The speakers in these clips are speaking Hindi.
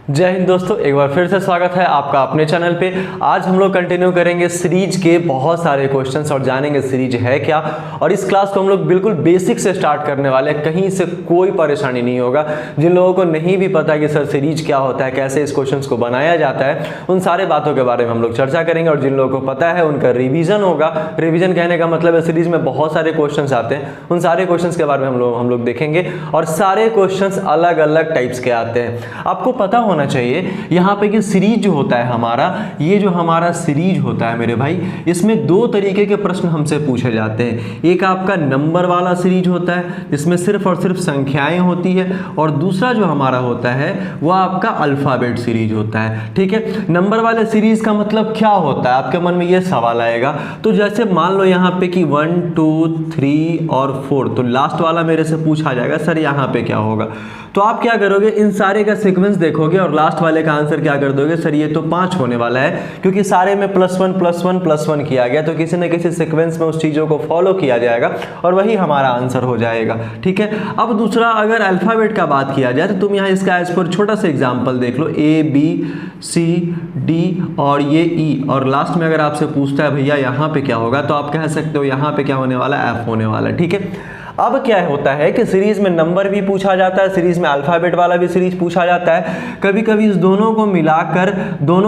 जय हिंद दोस्तों, एक बार फिर से स्वागत है आपका अपने चैनल पे। आज हम लोग कंटिन्यू करेंगे सीरीज के बहुत सारे क्वेश्चंस और जानेंगे सीरीज है क्या। और इस क्लास को हम लोग बिल्कुल बेसिक से स्टार्ट करने वाले हैं, कहीं से कोई परेशानी नहीं होगा। जिन लोगों को नहीं भी पता कि सर सीरीज क्या होता है, कैसे इस क्वेश्चन को बनाया जाता है, उन सारे बातों के बारे में हम लोग चर्चा करेंगे। और जिन लोगों को पता है उनका रिविजन होगा। रिविजन कहने का मतलब है सीरीज में बहुत सारे क्वेश्चन आते हैं, उन सारे क्वेश्चन के बारे में हम लोग देखेंगे। और सारे क्वेश्चन अलग अलग टाइप्स के आते हैं। आपको पता होना चाहिए यहाँ पे कि सीरीज जो होता है हमारा, ये जो हमारा सीरीज होता है मेरे भाई, इसमें दो तरीके के प्रश्न हमसे पूछे जाते हैं। एक आपका नंबर वाला सीरीज होता है जिसमें सिर्फ और सिर्फ संख्याएं होती है, और दूसरा जो हमारा होता है वो आपका अल्फाबेट सीरीज होता है। ठीक है, नंबर वाले सीरीज का मतलब क्या होता है, आपके मन में ये सवाल आएगा। तो जैसे मान लो यहाँ पे कि 1 2 3 और 4, तो लास्ट वाला मेरे से पूछा जाएगा सर यहाँ पे क्या होगा। तो आप क्या करोगे, इन सारे का सीक्वेंस देखोगे और लास्ट वाले का आंसर क्या कर दोगे, सर ये तो 5 होने वाला है, क्योंकि सारे में +1 किया गया, तो किसी न किसी सीक्वेंस में उस चीज़ों को फॉलो किया जाएगा और वही हमारा आंसर हो जाएगा। ठीक है, अब दूसरा अगर अल्फ़ाबेट का बात किया जाए तो तुम यहाँ इसका एज पर छोटा सा एग्जाम्पल देख लो, ABCD और ये E, और लास्ट में अगर आपसे पूछता है भैया यहाँ पे क्या होगा, तो आप कह सकते हो यहाँ पे क्या होने वाला है, F होने वाला है। ठीक है, अब क्या होता है कि सीरीज में नंबर भी पूछा जाता है, सीरीज में अल्फ़ाबेट वाला भी सीरीज पूछा जाता है। कभी कभी इस दोनों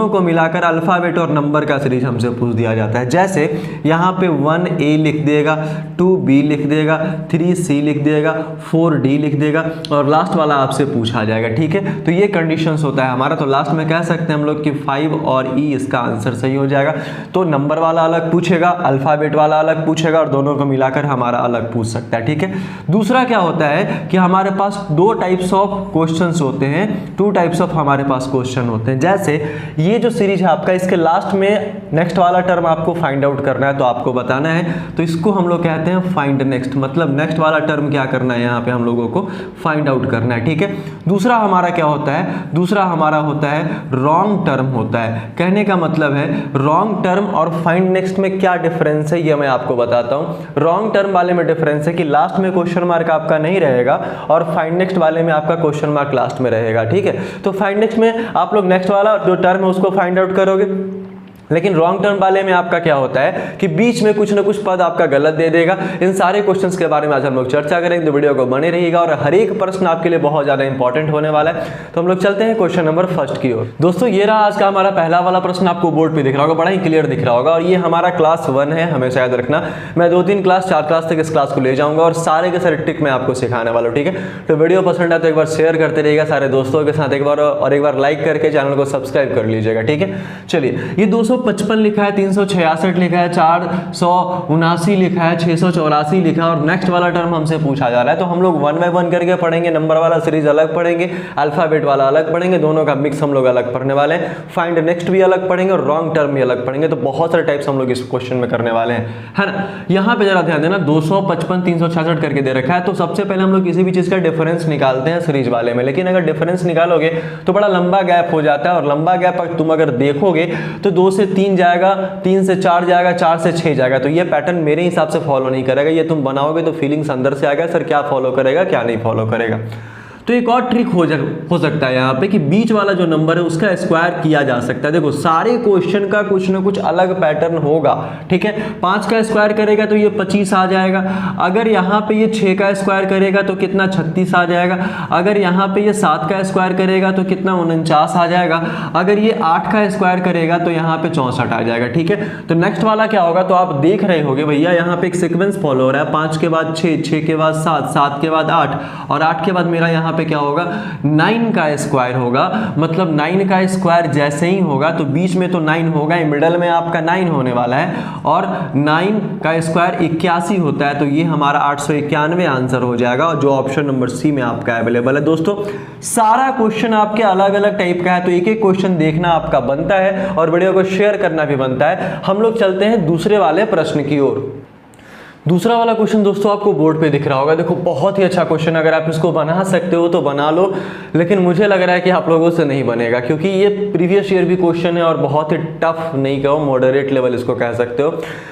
को मिलाकर अल्फ़ाबेट और नंबर का सीरीज हमसे पूछ दिया जाता है। जैसे यहाँ पे 1A लिख देगा, 2B लिख देगा, 3C लिख देगा, 4D लिख देगा, और लास्ट वाला आपसे पूछा जाएगा। ठीक है, तो ये कंडीशंस होता है हमारा। तो लास्ट में कह सकते हैं हम लोग कि 5 और E इसका आंसर सही हो जाएगा। तो नंबर वाला अलग पूछेगा, अल्फ़ाबेट वाला अलग पूछेगा, और दोनों को मिलाकर हमारा अलग पूछ सकता है। ठीक है, दूसरा क्या होता है कि हमारे पास 2 टाइप्स ऑफ क्वेश्चंस होते हैं, 2 टाइप्स ऑफ हमारे पास क्वेश्चन होते हैं। जैसे ये जो सीरीज है आपका, इसके लास्ट में नेक्स्ट वाला टर्म आपको फाइंड आउट करना है, तो आपको बताना है, तो इसको हम लोग कहते हैं फाइंड नेक्स्ट, मतलब नेक्स्ट वाला टर्म क्या करना है, यहाँ पे हम लोगों को फाइंड आउट करना है। ठीक है, दूसरा हमारा क्या होता है, दूसरा हमारा होता है रॉन्ग टर्म होता है। कहने का मतलब है रॉन्ग टर्म और फाइंड नेक्स्ट में क्या डिफरेंस है, ये मैं आपको बताता हूँ। रॉन्ग टर्म वाले में डिफरेंस है कि लास्ट में क्वेश्चन मार्क आपका नहीं रहेगा, और फाइंड नेक्स्ट वाले में आपका क्वेश्चन मार्क लास्ट में रहेगा। ठीक है, तो फाइंड नेक्स्ट में आप लोग नेक्स्ट वाला जो टर्म है उसको फाइंड आउट करोगे, लेकिन रॉन्ग टर्म वाले में आपका क्या होता है कि बीच में कुछ ना कुछ पद आपका गलत दे देगा। इन सारे क्वेश्चंस के बारे में आज हम लोग चर्चा करेंगे, तो वीडियो को बने रहिएगा, और हर एक प्रश्न आपके लिए बहुत ज़्यादा इंपॉर्टेंट होने वाला है। तो हम लोग चलते हैं क्वेश्चन नंबर फर्स्ट की ओर। दोस्तों ये रहा आज का हमारा पहला वाला प्रश्न, आपको बोर्ड पे दिख रहा होगा, बड़ा ही क्लियर दिख रहा होगा, और ये हमारा क्लास 1 है, हमेशा याद रखना। मैं 2-3 क्लास 4 क्लास तक इस क्लास को ले जाऊँगा और सारे के सारे ट्रिक मैं आपको सिखाने वाला हूँ। ठीक है, तो वीडियो पसंद है तो एक बार शेयर करते रहिएगा सारे दोस्तों के साथ एक बार, और एक बार लाइक करके चैनल को सब्सक्राइब कर लीजिएगा। ठीक है, चलिए, ये 255 लिखा है, 366 लिखा है, 479 लिखा है, 684 लिखा है, और नेक्स्ट वाला टर्म हमसे पूछा जा रहा है। तो हम लोग 1 बाय 1 करके पढ़ेंगे, नंबर वाला सीरीज अलग पढ़ेंगे, अल्फाबेट वाला अलग पढ़ेंगे, दोनों का मिक्स हम लोग अलग पढ़ने वाले हैं। फाइंड नेक्स्ट भी अलग पढ़ेंगे और रॉन्ग टर्म भी अलग पढ़ेंगे। तो बहुत सारे टाइप्स हम लोग इस क्वेश्चन में करने वाले हैं, है ना। यहाँ पे जरा ध्यान देना, 255 366 करके दे रखा है। तो सबसे पहले हम लोग किसी भी चीज का डिफरेंस निकालते हैं सीरीज वाले में, लेकिन अगर डिफरेंस निकालोगे तो बड़ा लंबा गैप हो जाता है, और लंबा गैप तुम अगर देखोगे तो 2 से 3 जाएगा, 3 से 4 जाएगा, 4 से 6 जाएगा। तो ये पैटर्न मेरे हिसाब से फॉलो नहीं करेगा। ये तुम बनाओगे तो फीलिंग्स अंदर से आएगा, सर क्या फॉलो करेगा क्या नहीं फॉलो करेगा। तो एक और ट्रिक हो सकता है यहाँ पे कि बीच वाला जो नंबर है उसका स्क्वायर किया जा सकता है। देखो सारे क्वेश्चन का कुछ ना कुछ अलग पैटर्न होगा। ठीक है, 5 का स्क्वायर करेगा तो ये 25 आ जाएगा। अगर यहाँ पे ये 6 का स्क्वायर करेगा तो कितना 36 आ जाएगा। अगर यहाँ पे ये 7 का स्क्वायर करेगा तो कितना 49 आ जाएगा। अगर ये 8 का स्क्वायर करेगा तो यहाँ पे 64 आ जाएगा। ठीक है, तो नेक्स्ट वाला क्या होगा, तो आप देख रहे होगे भैया यहाँ पे एक सीक्वेंस फॉलो हो रहा है, 5 के बाद 6, 6 के बाद 7, 7 के बाद 8, और 8 के बाद मेरा यहाँ पे क्या होगा, 9 का स्क्वायर होगा। मतलब 9 का स्क्वायर जैसे ही होगा तो बीच में तो 9 होगा, मिडल में आपका 9 होने वाला है, और 9 का स्क्वायर 81 होता है। तो ये हमारा 891 आंसर हो जाएगा, और जो ऑप्शन नंबर सी में आपका अवेलेबल है। दोस्तों सारा क्वेश्चन आपके अलग अलग टाइप का है, तो एक एक क्वेश्चन देखना आपका बनता है और वीडियो को शेयर करना भी बनता है। हम लोग चलते हैं दूसरे वाले प्रश्न की ओर। दूसरा वाला क्वेश्चन दोस्तों आपको बोर्ड पे दिख रहा होगा, देखो बहुत ही अच्छा क्वेश्चन, अगर आप इसको बना सकते हो तो बना लो, लेकिन मुझे लग रहा है कि आप लोगों से नहीं बनेगा, क्योंकि ये प्रीवियस ईयर भी क्वेश्चन है और बहुत ही टफ, नहीं कहो मॉडरेट लेवल इसको कह सकते हो,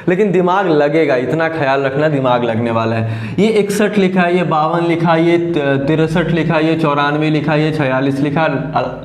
लेकिन दिमाग लगेगा, इतना ख्याल रखना दिमाग लगने वाला है। ये 61 लिखा है, ये 52 लिखा है, ये 63 लिखा है, ये 94 लिखा है, ये 46 लिखा,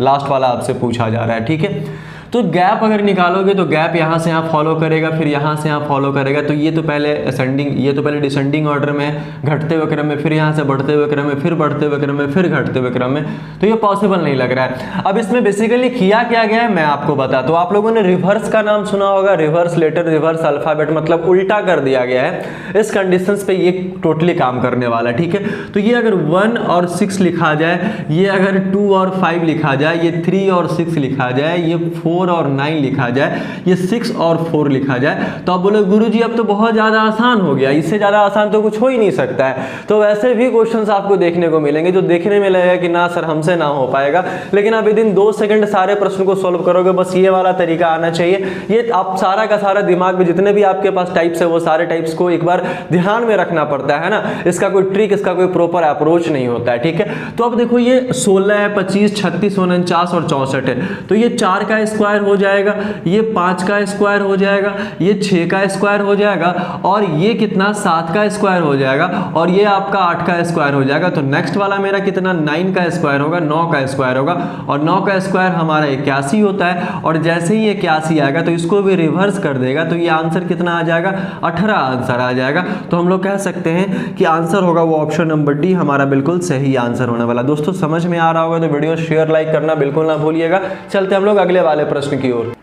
लास्ट वाला आपसे पूछा जा रहा है, ठीक है। तो गैप अगर निकालोगे तो गैप यहाँ से यहाँ फॉलो करेगा, फिर यहाँ से यहाँ फॉलो करेगा, तो ये तो पहले असेंडिंग, ये तो पहले डिसेंडिंग ऑर्डर में, घटते हुए क्रम में, फिर यहाँ से बढ़ते हुए क्रम में, फिर बढ़ते हुए क्रम में, फिर घटते हुए क्रम में, तो ये पॉसिबल नहीं लग रहा है। अब इसमें बेसिकली किया क्या गया है मैं आपको बता, तो आप लोगों ने रिवर्स का नाम सुना होगा, रिवर्स लेटर, रिवर्स अल्फाबेट, मतलब उल्टा कर दिया गया है। इस कंडीशंस पे ये टोटली काम करने वाला है, ठीक है। तो ये अगर 1 और 6 लिखा जाए, ये अगर 2 और 5 लिखा जाए, ये 3 और 6 लिखा जाए, ये 4 और 9 लिखा जाए, ये 6 और 4 लिखा जाए, तो आप बोले गुरुजी अब तो बहुत ज़्यादा आसान हो गया, इससे ज़्यादा आसान तो कुछ हो ही नहीं सकता है। तो वैसे भी क्वेश्चंस आपको देखने को मिलेंगे जो देखने में लगेगा कि ना सर हमसे ना हो पाएगा, लेकिन आप विदिन 2 सेकंड सारे प्रश्न को सॉल्व करोगे, बस ये वाला तरीका आना चाहिए। ये आप सारा का सारा दिमाग में जितने भी आपके पास टाइप्स है वो सारे टाइप्स को एक बार ध्यान में रखना पड़ता है ना, इसका कोई ट्रिक, इसका कोई प्रॉपर अप्रोच नहीं होता है, ठीक है। तो अब देखो ये 16 है, 25, 36, 49 और 64 है, तो ये 4 का स्क्वायर हो जाएगा, ये 5 का स्क्वायर हो जाएगा, ये 6 का स्क्वायर हो जाएगा, और ये कितना 7 का स्क्वायर हो जाएगा, और ये आपका 8 का स्क्वायर हो जाएगा। तो नेक्स्ट वाला मेरा कितना 9 का स्क्वायर होगा, 9 का स्क्वायर होगा, और 9 का स्क्वायर हमारा 81 होता है, और जैसे ही 81 आएगा तो इसको भी रिवर्स कर देगा, तो ये आंसर कितना आ जाएगा 18 आंसर आ जाएगा। तो हम लोग कह सकते हैं कि आंसर होगा वो ऑप्शन नंबर डी हमारा बिल्कुल सही आंसर होने वाला। दोस्तों समझ में आ रहा होगा तो वीडियो शेयर लाइक करना बिल्कुल ना भूलिएगा। चलते हम लोग अगले वाले प्रश्न की ओर।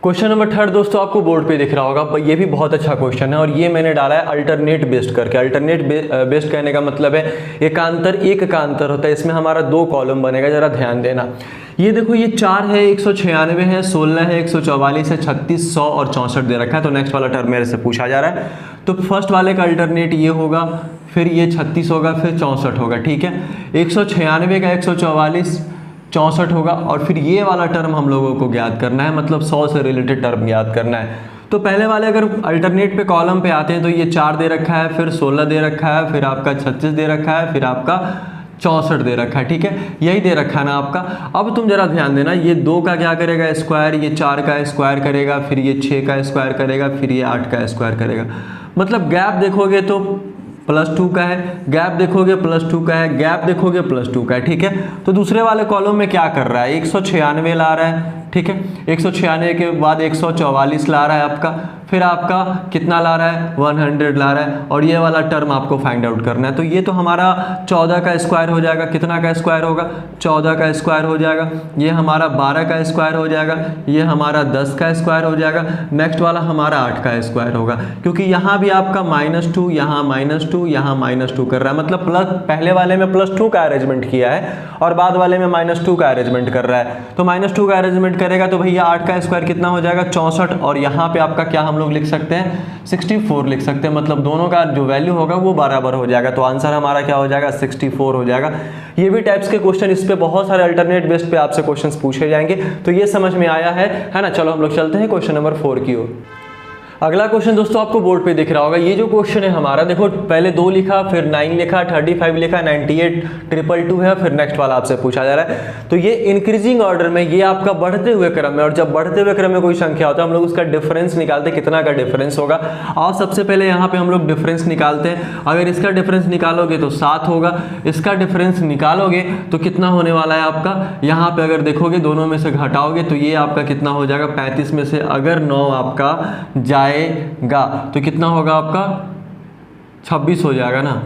क्वेश्चन नंबर 3 दोस्तों आपको बोर्ड पे दिख रहा होगा, ये भी बहुत अच्छा क्वेश्चन है, और ये मैंने डाला है अल्टरनेट बेस्ड करके। अल्टरनेट बेस्ड कहने का मतलब है एकांतर एक का अंतर होता है, इसमें हमारा 2 कॉलम बनेगा, जरा ध्यान देना। ये देखो ये 4 है, 196 है, 16 है, 144 है, 36, 100 और 64 दे रखा है। तो नेक्स्ट वाला टर्म मेरे से पूछा जा रहा है, तो फर्स्ट वाले का अल्टरनेट ये होगा, फिर ये 36 होगा, फिर 64 होगा, ठीक है। 196 का 144, 64 होगा, और फिर ये वाला टर्म हम लोगों को ज्ञात करना है, मतलब 100 से रिलेटेड टर्म ज्ञात करना है। तो पहले वाले अगर अल्टरनेट पे कॉलम पे आते हैं तो ये 4 दे रखा है, फिर 16 दे रखा है, फिर आपका 36 दे रखा है, फिर आपका 64 दे रखा है, ठीक है, यही दे रखा है ना आपका। अब तुम जरा ध्यान देना, ये 2 का क्या करेगा स्क्वायर, ये 4 का स्क्वायर करेगा, फिर ये 6 का स्क्वायर करेगा, फिर ये 8 का स्क्वायर करेगा। मतलब गैप देखोगे तो +2 का है, गैप देखोगे +2 का है, गैप देखोगे +2 का है, ठीक है। तो दूसरे वाले कॉलम में क्या कर रहा है, 196 ला रहा है, ठीक है। 196 के बाद 144 ला रहा है आपका, फिर आपका कितना ला रहा है 100 ला रहा है, और ये वाला टर्म आपको फाइंड आउट करना है। तो ये तो हमारा 14 का स्क्वायर हो जाएगा, कितना का स्क्वायर होगा 14 का स्क्वायर हो जाएगा, ये हमारा 12 का स्क्वायर हो जाएगा, ये हमारा 10 का स्क्वायर हो जाएगा, नेक्स्ट वाला हमारा 8 का स्क्वायर होगा, क्योंकि यहाँ भी आपका -2, यहाँ -2, यहाँ -2 कर रहा है, मतलब प्लस पहले वाले में +2 का अरेंजमेंट किया है और बाद वाले में -2 का अरेंजमेंट कर रहा है। तो -2 का अरेंजमेंट करेगा तो भैया 8 का स्क्वायर कितना हो जाएगा 64, और यहाँ पे आपका क्या हम लोग लिख सकते हैं 64 लिख सकते हैं, मतलब दोनों का जो वैल्यू होगा वो बराबर हो जाएगा। तो आंसर हमारा क्या हो जाएगा 64 हो जाएगा। ये भी टाइप्स के क्वेश्चन, इस पे बहुत सारे अल्टरनेट बेस्ड पे आपसे क्वेश्चंस पूछे जाएंगे, तो ये समझ में आया है ना। चलो हम लोग चलते हैं क्वेश्चन नंबर 4 की ओर। अगला क्वेश्चन दोस्तों आपको बोर्ड पे दिख रहा होगा, ये जो क्वेश्चन है हमारा, देखो पहले 2 लिखा, फिर 9 लिखा, 35 लिखा, 98, 222 है, फिर नेक्स्ट वाला आपसे पूछा जा रहा है। तो ये इंक्रीजिंग ऑर्डर में, ये आपका बढ़ते हुए क्रम में, और जब बढ़ते हुए क्रम में कोई संख्या होता है हम लोग उसका डिफरेंस निकालते हैं, कितना का डिफरेंस होगा। और सबसे पहले यहाँ पे हम लोग डिफरेंस निकालते हैं, अगर इसका डिफरेंस निकालोगे तो 7 होगा, इसका डिफरेंस निकालोगे तो कितना होने वाला है आपका, यहाँ पे अगर देखोगे दोनों में से घटाओगे तो ये आपका कितना हो जाएगा 35 में से अगर 9 आपका जाएगा तो कितना होगा आपका 26 हो जाएगा ना,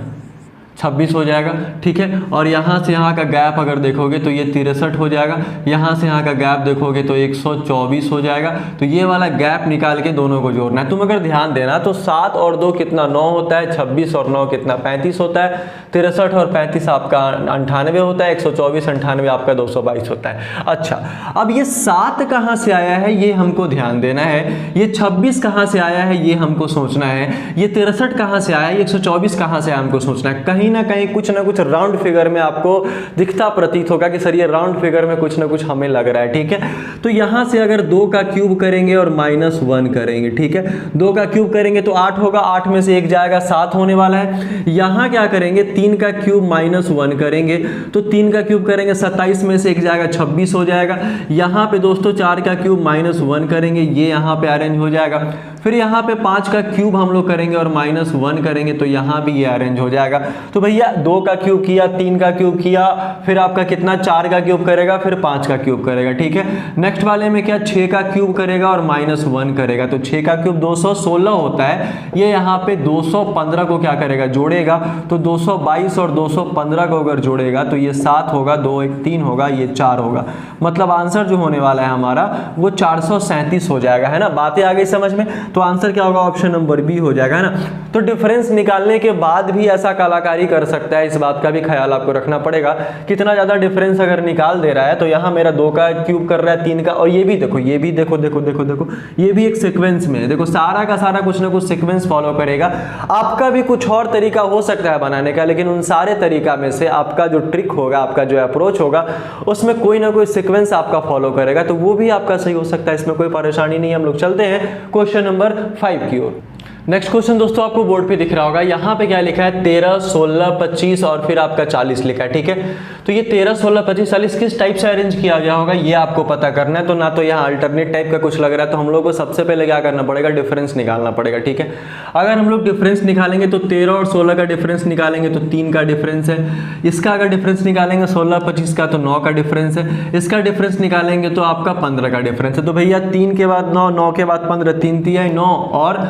26 हो जाएगा, ठीक है। और यहाँ से यहाँ का गैप अगर देखोगे तो ये 63 हो जाएगा, यहाँ से यहाँ का गैप देखोगे तो 124 हो जाएगा। तो ये वाला गैप निकाल के दोनों को जोड़ना है। तुम अगर ध्यान देना तो 7 और 2 कितना 9 होता है, 26 और 9 कितना 35 होता है, 63 और 35 आपका 98 होता है, 124 98 आपका 222 होता है। अच्छा, अब ये 7 कहाँ से आया है ये हमको ध्यान देना है, ये 26 कहाँ से आया है ये हमको सोचना है, ये 63 कहाँ से आया है, 124 कहाँ से आया हमको सोचना है। कहीं कहीं ना कहीं कुछ ना कुछ राउंड फिगर में आपको दिखता प्रतीत होगा कि सर ये राउंड फिगर में कुछ ना कुछ हमें लग रहा है, ठीक है। तो यहाँ से अगर 2 का क्यूब करेंगे और -1 करेंगे, ठीक है, 2 का क्यूब करेंगे तो 8 होगा, 8 में से 1 जाएगा, 7 होने वाला है। यहाँ क्या करेंगे, 3 का क्यूब -1 करेंगे तो 3 का क्यूब करेंगे, 27 में से 1 जाएगा, 26 हो जाएगा। यहाँ पे दोस्तों 4 का क्यूब -1 करेंगे, ये यहाँ पे अरेंज हो जाएगा। फिर यहाँ पे 5 का क्यूब हम लोग करेंगे और -1 करेंगे तो यहाँ भी ये अरेंज हो जाएगा। तो भैया 2 का क्यूब किया, 3 का क्यूब किया, फिर आपका कितना 4 का क्यूब करेगा, फिर 5 का क्यूब करेगा, ठीक है। नेक्स्ट वाले में क्या 6 का क्यूब करेगा और -1 करेगा, तो 6 का क्यूब 216 होता है, ये यहाँ पे 215 को क्या करेगा, जोड़ेगा। तो 222 और 215 को अगर जोड़ेगा तो ये 7 होगा, 2 1 3 होगा, ये 4 होगा। मतलब आंसर जो होने वाला है हमारा वो 437 हो जाएगा, है ना। बातें आ गई समझ में। तो आंसर क्या होगा, ऑप्शन नंबर बी हो जाएगा, है ना। तो डिफरेंस निकालने के बाद भी ऐसा कलाकारी कर सकता है, इस बात का भी ख्याल आपको रखना पड़ेगा। कितना ज्यादा डिफरेंस अगर निकाल दे रहा है तो यहाँ मेरा 2 का क्यूब कर रहा है, 3 का, और ये भी देखो, ये भी देखो देखो देखो देखो, ये भी एक सीक्वेंस में है। देखो सारा का सारा कुछ ना कुछ सीक्वेंस फॉलो करेगा। आपका भी कुछ और तरीका हो सकता है बनाने का, लेकिन उन सारे तरीका में से आपका जो ट्रिक होगा, आपका जो अप्रोच होगा, उसमें कोई ना कोई सीक्वेंस आपका फॉलो करेगा, तो वो भी आपका सही हो सकता है, इसमें कोई परेशानी नहीं है। हम लोग चलते हैं क्वेश्चन नंबर 5 की ओर। नेक्स्ट क्वेश्चन दोस्तों आपको बोर्ड पे दिख रहा होगा, यहाँ पे क्या लिखा है, 13, 16, 25 और फिर आपका 40 लिखा है, ठीक है। तो ये 13, 16, 25, 40 किस टाइप से अरेंज किया गया होगा ये आपको पता करना है। तो ना तो यहाँ अल्टरनेट टाइप का कुछ लग रहा है, तो हम लोग को सबसे पहले क्या करना पड़ेगा, डिफरेंस निकालना पड़ेगा, ठीक है। अगर हम लोग डिफरेंस निकालेंगे तो 13 और 16 का डिफरेंस निकालेंगे तो 3 का डिफरेंस है। इसका अगर डिफरेंस निकालेंगे 16, 25 का तो 9 का डिफरेंस है। इसका डिफरेंस निकालेंगे तो आपका 15 का डिफरेंस है। तो भैया 3 के बाद 9, 9 के बाद 15, 3 तिया 9 और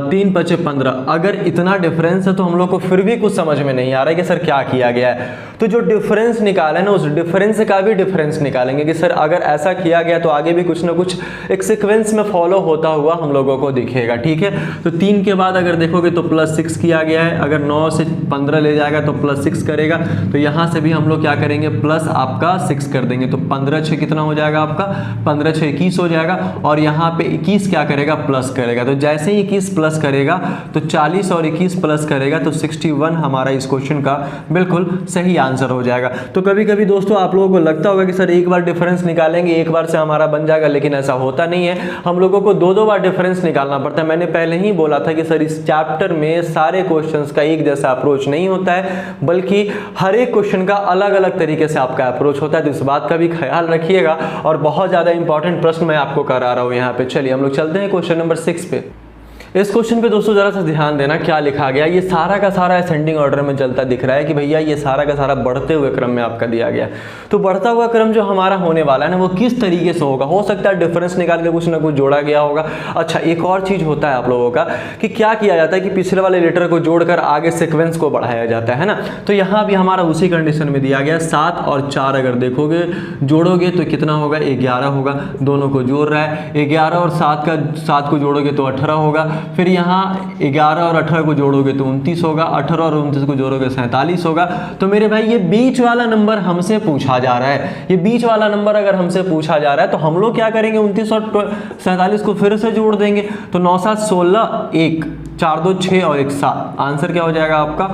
3 पचे 15। अगर इतना डिफरेंस है तो हम लोग को फिर भी कुछ समझ में नहीं आ रहा है कि सर क्या किया गया है। तो जो डिफरेंस निकाला है ना, उस डिफरेंस का भी डिफरेंस निकालेंगे कि सर अगर ऐसा किया गया तो आगे भी कुछ ना कुछ एक सीक्वेंस में फॉलो होता हुआ हम लोगों को दिखेगा, ठीक है। तो 3 के बाद अगर देखोगे तो +6 किया गया है। अगर 9 से 15 ले जाएगा तो +6 करेगा, तो यहाँ से भी हम लोग क्या करेंगे, प्लस आपका 6 कर देंगे। तो 15 6 कितना हो जाएगा आपका, 15 6 21 हो जाएगा। और यहाँ पे 21 क्या करेगा, प्लस करेगा। तो जैसे ही 21 प्लस करेगा तो 40 और 21 प्लस करेगा तो 61 हमारा इस क्वेश्चन का बिल्कुल सही आंसर हो जाएगा। तो कभी कभी दोस्तों आप लोगों को लगता होगा कि सर एक बार डिफरेंस निकालेंगे एक बार से हमारा बन जाएगा, लेकिन ऐसा होता नहीं है। हम लोगों को 2-2 बार डिफरेंस निकालना पड़ता है। मैंने पहले ही बोला था कि सर इस चैप्टर में सारे क्वेश्चंस का एक जैसा अप्रोच नहीं होता है, बल्कि हर एक क्वेश्चन का अलग अलग तरीके से आपका अप्रोच होता है। तो इस बात का भी ख्याल रखिएगा। और बहुत ज्यादा इंपॉर्टेंट प्रश्न मैं आपको करा रहा हूं यहाँ पे। चलिए हम लोग चलते हैं क्वेश्चन नंबर 6 पे। इस क्वेश्चन पे दोस्तों जरा सा ध्यान देना, क्या लिखा गया। ये सारा का सारा असेंडिंग ऑर्डर में चलता दिख रहा है कि भैया ये सारा का सारा बढ़ते हुए क्रम में आपका दिया गया। तो बढ़ता हुआ क्रम जो हमारा होने वाला है ना, वो किस तरीके से होगा। हो सकता है डिफरेंस निकाल के कुछ ना कुछ जोड़ा गया होगा। अच्छा, एक और चीज होता है आप लोगों का कि क्या किया जाता है कि पिछले वाले लेटर को जोड़कर आगे सिक्वेंस को बढ़ाया जाता है ना। तो यहाँ भी हमारा उसी कंडीशन में दिया गया। 7 और 4 अगर देखोगे जोड़ोगे तो कितना होगा, 11 होगा। दोनों को जोड़ रहा है, 11 और 7 को जोड़ोगे तो 18 होगा। फिर यहाँ 11 और 18 को जोड़ोगे तो 29 होगा। 18 और 29 को जोड़ोगे 47 होगा। तो मेरे भाई ये बीच वाला नंबर हमसे पूछा जा रहा है। ये बीच वाला नंबर अगर हमसे पूछा जा रहा है तो हम लोग क्या करेंगे, 29 और 47 को फिर से जोड़ देंगे। तो 9 7 16, 1 4 2 6 और 1 7। आंसर क्या हो जाएगा आपका,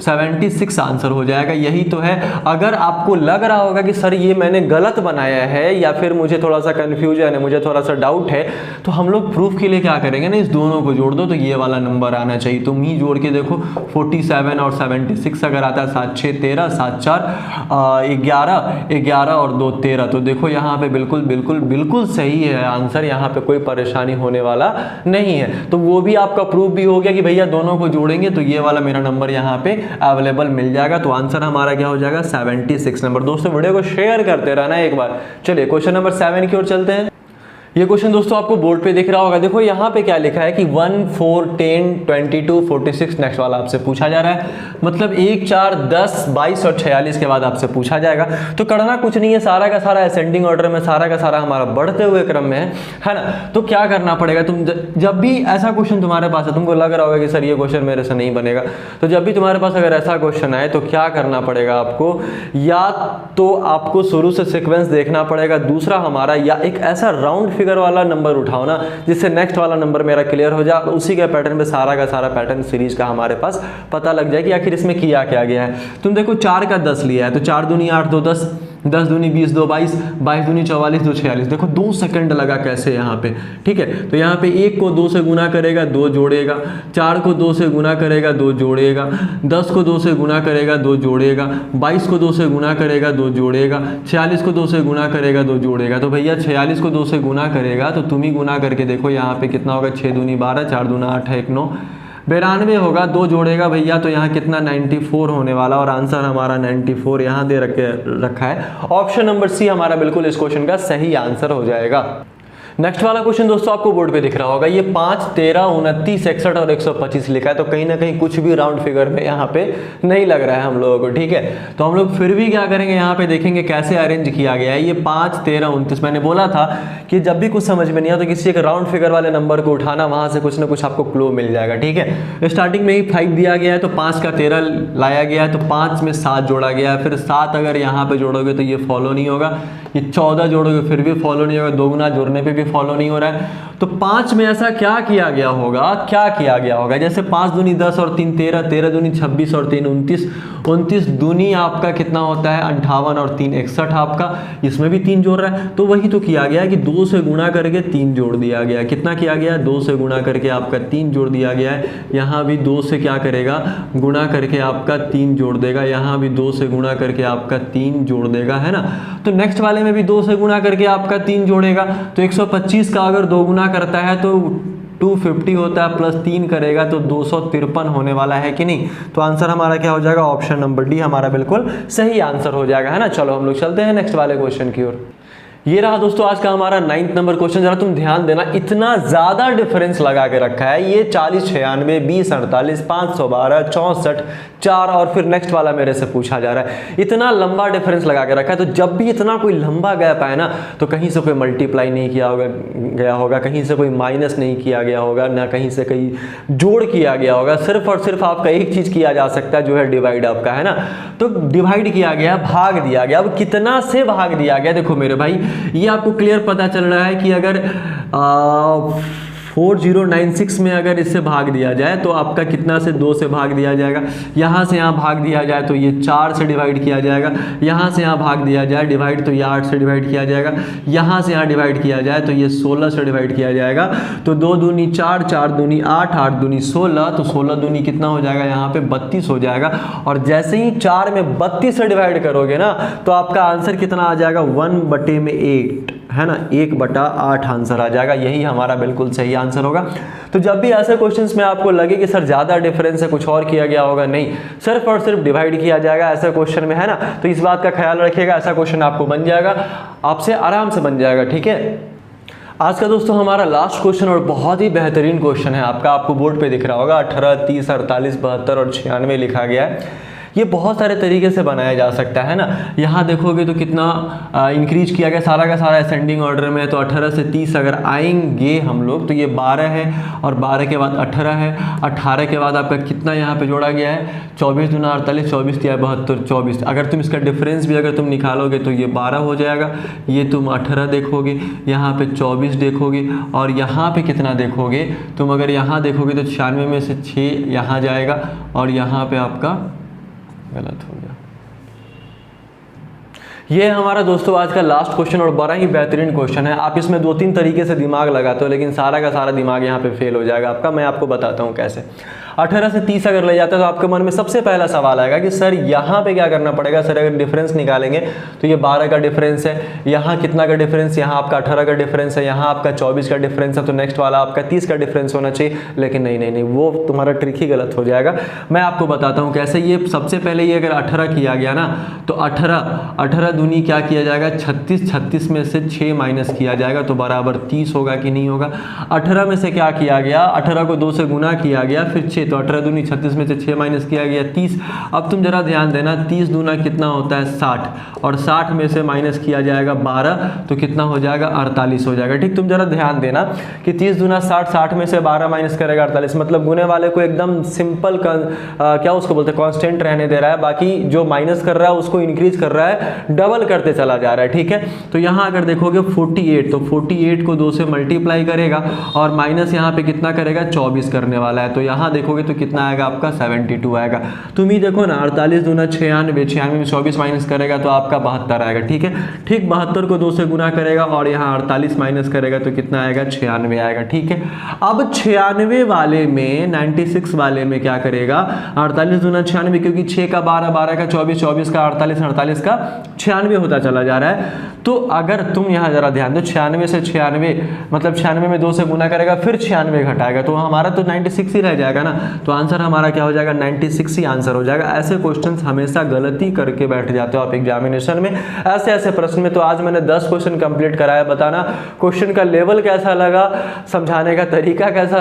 76 आंसर हो जाएगा। यही तो है। अगर आपको लग रहा होगा कि सर ये मैंने गलत बनाया है या फिर मुझे थोड़ा सा कंफ्यूजन है, मुझे थोड़ा सा डाउट है, तो हम लोग प्रूफ के लिए क्या करेंगे ना, इस दोनों को जोड़ दो तो ये वाला नंबर आना चाहिए। तुम ही जोड़ के देखो, 47 और 76 अगर आता है, 7 6 13, 7 4 11, 11 और 2 13। तो देखो यहाँ पे बिल्कुल बिल्कुल बिल्कुल सही है आंसर। यहाँ पे कोई परेशानी होने वाला नहीं है। तो वो भी आपका प्रूफ भी हो गया कि भैया दोनों को जोड़ेंगे तो ये वाला मेरा नंबर यहाँ पे अवेलेबल मिल जाएगा। तो आंसर हमारा क्या हो जाएगा, 76 नंबर। दोस्तों वीडियो को शेयर करते रहना एक बार। चलिए क्वेश्चन नंबर 7 की ओर चलते हैं। ये क्वेश्चन दोस्तों आपको बोर्ड पे दिख रहा होगा। देखो यहाँ पे क्या लिखा है कि 1 4 10 22 46 नेक्स्ट वाला आपसे पूछा जा रहा है। मतलब 1 4 10 22 और 46 के बाद आपसे पूछा जाएगा। तो करना कुछ नहीं है, सारा का सारा असेंडिंग ऑर्डर में, सारा का सारा हमारा बढ़ते हुए क्रम में है ना। तो क्या करना पड़ेगा, तुम जब भी ऐसा क्वेश्चन तुम्हारे पास है, तुमको लग रहा होगा कि सर ये क्वेश्चन मेरे से नहीं बनेगा, तो जब भी तुम्हारे पास अगर ऐसा क्वेश्चन आए तो क्या करना पड़ेगा आपको, या तो आपको शुरू से सिक्वेंस देखना पड़ेगा। दूसरा हमारा या एक ऐसा राउंड फिगर वाला नंबर उठाओ ना, जिससे नेक्स्ट वाला नंबर मेरा क्लियर हो जाए, उसी के पैटर्न पे सारा का सारा पैटर्न सीरीज का हमारे पास पता लग जाए कि आखिर इसमें किया क्या गया है। तुम देखो 4 का 10 लिया है, तो 4 दूनी 8, 2 10, 10 दूनी 20, 2 22, 22 दूनी 44, 2 46। देखो 2 सेकंड लगा कैसे यहाँ पे, ठीक है। तो यहाँ पे 1 को 2 से गुना करेगा, 2 जोड़ेगा, 4 को 2 से गुना करेगा, 2 जोड़ेगा, 10 को 2 से गुना करेगा, 2 जोड़ेगा, 22 को 2 से गुना करेगा, 2 जोड़ेगा, 46 को 2 से गुना करेगा, 2 जोड़ेगा। तो भैया 46 को 2 से गुना करेगा तो तुम ही गुना करके देखो यहाँ पे कितना होगा, 6 दूनी 12, 4 दूना 8 है, 1 9 92 होगा। 2 जोड़ेगा भैया तो यहाँ कितना 94 होने वाला, और आंसर हमारा 94 यहाँ दे रखा है। ऑप्शन नंबर सी हमारा बिल्कुल इस क्वेश्चन का सही आंसर हो जाएगा। नेक्स्ट वाला क्वेश्चन दोस्तों आपको बोर्ड पे दिख रहा होगा, ये 5, 13, 29, 61 और 125 लिखा है। तो कहीं ना कहीं कुछ भी राउंड फिगर में यहाँ पे नहीं लग रहा है हम लोगों को, ठीक है। तो हम लोग फिर भी क्या करेंगे, यहाँ पे देखेंगे कैसे अरेंज किया गया है। ये 5, 13, 29, मैंने बोला था कि जब भी कुछ समझ में नहीं आता तो किसी एक राउंड फिगर वाले नंबर को उठाना, वहाँ से कुछ ना कुछ आपको क्लू मिल जाएगा, ठीक है। स्टार्टिंग में ही 5 दिया गया है तो 5 का 13 लाया गया है, तो 5 में 7 जोड़ा गया है, फिर 7 अगर यहाँ पे जोड़ोगे तो ये फॉलो नहीं होगा, ये 14 जोड़ोगे फिर भी फॉलो नहीं होगा, 2 गुना जोड़ने पे भी फॉलो नहीं हो रहा है। तो 5 में ऐसा क्या किया गया होगा, क्या किया गया होगा, जैसे 5 दूनी 10 और 3 13, 13 दूनी 26 और 3 29, 29 दूनी आपका कितना होता है 58 और 3 61 आपका, इसमें भी 3 जोड़ रहा है। तो वही तो किया गया कि 2 से गुणा करके 3 जोड़ दिया गया। कितना किया गया, 2 से गुणा करके आपका 3 जोड़ दिया गया है। यहाँ भी 2 से क्या करेगा, गुणा करके आपका 3 जोड़ देगा, यहाँ भी 2 से गुणा करके आपका 3 जोड़ देगा, है ना। तो नेक्स्ट वाले में भी 2 से गुणा करके आपका 3 जोड़ेगा। तो 125 का अगर 2 गुना करता है तो 250 होता है, प्लस 3 करेगा तो 253 होने वाला है कि नहीं। तो आंसर हमारा क्या हो जाएगा, ऑप्शन नंबर डी हमारा बिल्कुल सही आंसर हो जाएगा, है ना। चलो हम लोग चलते हैं नेक्स्ट वाले क्वेश्चन की ओर। ये रहा दोस्तों आज का हमारा 9th नंबर क्वेश्चन। जरा तुम ध्यान देना, इतना ज्यादा डिफरेंस लगा के रखा है। ये 40, 96, 20, 48, 512, 64, 4 और फिर नेक्स्ट वाला मेरे से पूछा जा रहा है। इतना लंबा डिफरेंस लगा के रखा है। तो जब भी इतना कोई लंबा गैप आए ना, तो कहीं से कोई मल्टीप्लाई नहीं किया गया होगा, कहीं से कोई माइनस नहीं किया गया होगा, ना कहीं से कहीं जोड़ किया गया होगा। सिर्फ और सिर्फ आपका एक चीज किया जा सकता है, जो है डिवाइड आपका, है ना। तो डिवाइड किया गया, भाग दिया गया। अब कितना से भाग दिया गया, देखो मेरे भाई ये आपको क्लियर पता चल रहा है कि अगर 4096 में अगर इससे भाग दिया जाए तो आपका कितना से 2 से भाग दिया जाएगा। यहाँ से यहाँ भाग दिया जाए तो ये 4 से डिवाइड किया जाएगा। यहाँ से यहाँ भाग दिया जाए डिवाइड तो ये 8 से डिवाइड किया जाएगा। यहाँ से यहाँ डिवाइड किया जाए तो ये 16 से डिवाइड किया जाएगा। तो 2 दूनी 4, 4 दूनी 8, 8 दूनी 16, तो 16 दूनी कितना हो जाएगा, यहाँ पे 32 हो जाएगा। और जैसे ही 4 में 32 से डिवाइड करोगे ना, तो आपका आंसर कितना आ जाएगा, 1/8, है ना, 1/8 आंसर आ जाएगा। यही हमारा बिल्कुल सही आंसर होगा। तो जब भी ऐसे क्वेश्चंस में आपको लगे कि सर ज़्यादा डिफरेंस है, कुछ और किया गया होगा, नहीं, सिर्फ और सिर्फ डिवाइड किया जाएगा ऐसे क्वेश्चन में, है ना। तो इस बात का ख्याल रखिएगा, ऐसा क्वेश्चन आपको बन जाएगा, आपसे आराम से बन जाएगा, ठीक है। आज का दोस्तों हमारा लास्ट क्वेश्चन और बहुत ही बेहतरीन क्वेश्चन है आपका, आपको बोर्ड पे दिख रहा होगा। 18, 30, 48, 72 और 96 लिखा गया है। ये बहुत सारे तरीके से बनाया जा सकता है ना। यहाँ देखोगे तो कितना इंक्रीज किया गया, सारा का सारा असेंडिंग ऑर्डर में है। तो 18 से 30 अगर आएंगे हम लोग तो ये 12 है, और 12 के बाद 18 है, 18 के बाद आपका कितना यहाँ पे जोड़ा गया है, 24 दूना 48, 24 या 72, 24। अगर तुम इसका डिफरेंस भी अगर तुम निकालोगे तो ये 12 हो जाएगा। ये तुम 18 देखोगे, यहाँ पे 24 देखोगे, और यहाँ पे कितना देखोगे तुम, अगर यहाँ देखोगे तो 96 में से 6 यहाँ जाएगा, और यहाँ पे आपका गलत हो गया। ये हमारा दोस्तों आज का लास्ट क्वेश्चन और बड़ा ही बेहतरीन क्वेश्चन है। आप इसमें 2-3 तरीके से दिमाग लगाते हो, लेकिन सारा का सारा दिमाग यहाँ पे फेल हो जाएगा आपका। मैं आपको बताता हूँ कैसे। 18 से 30 अगर ले जाते हो तो आपके मन में सबसे पहला सवाल आएगा कि सर यहाँ पे क्या करना पड़ेगा। सर अगर डिफरेंस निकालेंगे तो ये 12 का डिफरेंस है, यहाँ कितना का डिफरेंस, यहाँ आपका 18 का डिफरेंस है, यहाँ आपका 24 का डिफरेंस है, तो नेक्स्ट वाला आपका 30 का डिफरेंस होना चाहिए। लेकिन नहीं, वो तुम्हारा ट्रिक ही गलत हो जाएगा। मैं आपको बताता हूँ कैसे। ये सबसे पहले ये अगर 18 किया गया ना, तो 18 दूनी क्या किया जाएगा, 36, 36 में से 6 माइनस किया जाएगा तो बराबर 30 होगा कि नहीं होगा। 18 में से क्या किया गया, 18 को 2 से गुना किया गया, फिर 6, तो 18 दूनी 36 में से 6 माइनस किया गया 30। अब तुम जरा ध्यान देना, 30 दूना कितना होता है 60, और 60 में से माइनस किया जाएगा 12, तो कितना हो जाएगा 48 हो जाएगा। ठीक, तुम जरा ध्यान देना कि 30 दूना 60, 60 में से 12 माइनस करेगा 48, मतलब गुने वाले को एकदम सिंपल क्या उसको बोलते हैं कांस्टेंट रहने दे रहा है, बाकी जो माइनस कर रहा है उसको इंक्रीज कर रहा है, डबल करते चला जा रहा है। ठीक है, तो यहाँ अगर देखोगे 48, तो 48 को 2 से मल्टीप्लाई करेगा और माइनस यहाँ पे कितना करेगा 24 करने वाला है, तो यहाँ देखोगे तो कितना आएगा आपका 72 आएगा। तुम ही देखो ना, 48 दूना 96, 96 में 24 माइनस करेगा तो आपका 72 आएगा। ठीक है, ठीक 72 को 2 से गुना करेगा और यहाँ 48 माइनस करेगा तो कितना आएगा 96 आएगा। ठीक है, अब 96 वाले में 96 वाले में क्या करेगा, 48 दूना 96, क्योंकि 6 का 12, 12 का 24, 24 का 48, 48 का 96 होता चला जा रहा है। तो अगर तुम यहाँ जरा ध्यान दो, 96 से 96 मतलब 96 में 2 से गुना करेगा फिर 96 घटाएगा, तो हमारा तो 96 ही रह जाएगा ना, तो आंसर हमारा क्या हो जाएगा 96 ही आंसर हो जाएगा। ऐसे क्वेश्चंस हमेशा गलती करके बैठ जाते हो आप एग्जामिनेशन में, ऐसे ऐसे प्रश्न में। तो आज मैंने 10 क्वेश्चन कंप्लीट कराया, बताना क्वेश्चन का लेवल कैसा लगा, समझाने का तरीका कैसा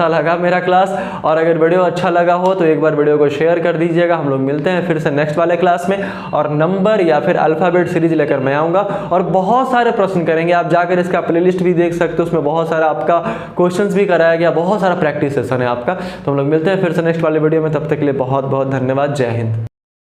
लगा मेरा क्लास। और अगर वीडियो अच्छा लगा हो तो एक बार वीडियो को शेयर कर दीजिएगा। हम लोग मिलते हैं फिर से नेक्स्ट वाले क्लास में, और नंबर या फिर अल्फाबेट सीरीज लेकर मैं आऊँगा और बहुत सारे प्रश्न करेंगे। आप जाकर इसका प्लेलिस्ट भी देख सकते हो, उसमें बहुत सारा आपका क्वेश्चंस भी कराया गया, बहुत सारा प्रैक्टिस सेशन है आपका। तो हम लोग मिलते हैं फिर से नेक्स्ट वाले वीडियो में, तब तक के लिए बहुत बहुत धन्यवाद। जय हिंद।